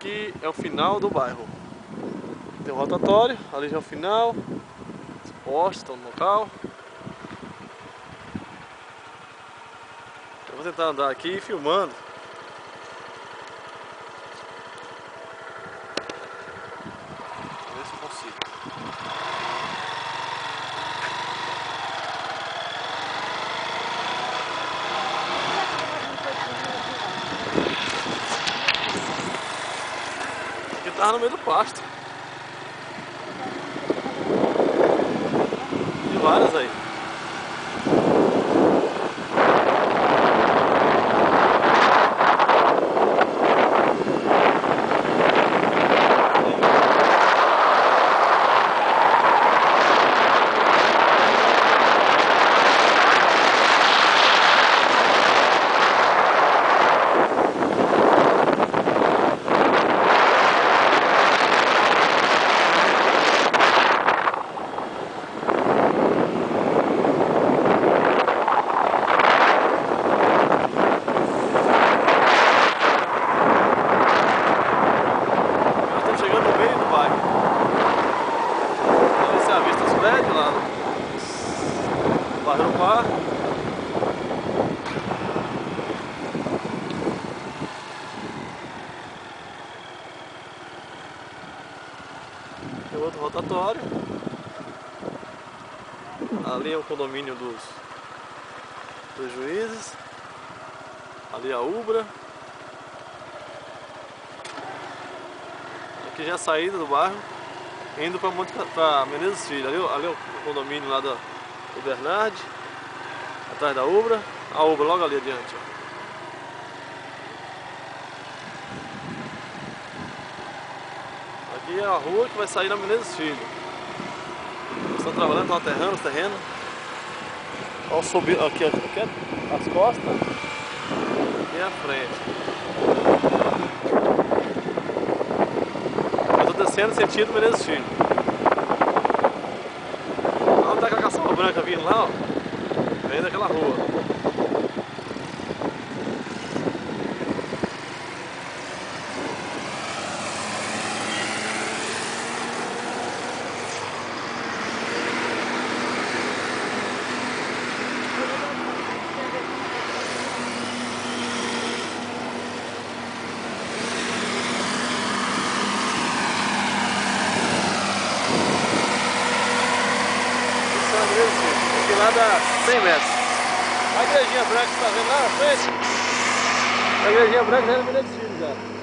aqui é o final do bairro. Tem um rotatório, ali já é o final. Os postes estão no local. Eu vou tentar andar aqui filmando. Vamos ver se eu consigo. Aqui tava no meio do pasto. Tem várias aí. Bairro do Par. Tem outro rotatório. Ali é o condomínio dos juízes. Ali é a Ubra. Aqui já é a saída do bairro, indo para Menezes Filho. Ali é o condomínio lá do Bernardi, atrás da Ubra. A Ubra logo ali adiante, ó. Aqui é a rua que vai sair na Menezes Filho. Eles estão trabalhando, estão aterrando os terrenos. Olha o subir aqui as costas e a frente. Eu estou descendo sentido Menezes Filho. Olha tá aquela caçamba branca vindo lá, ó. Vem daquela rua. Aqui lá dá 100 metros. A igrejinha branca que você está vendo lá na frente, a igrejinha branca já é no Menezes Filho já.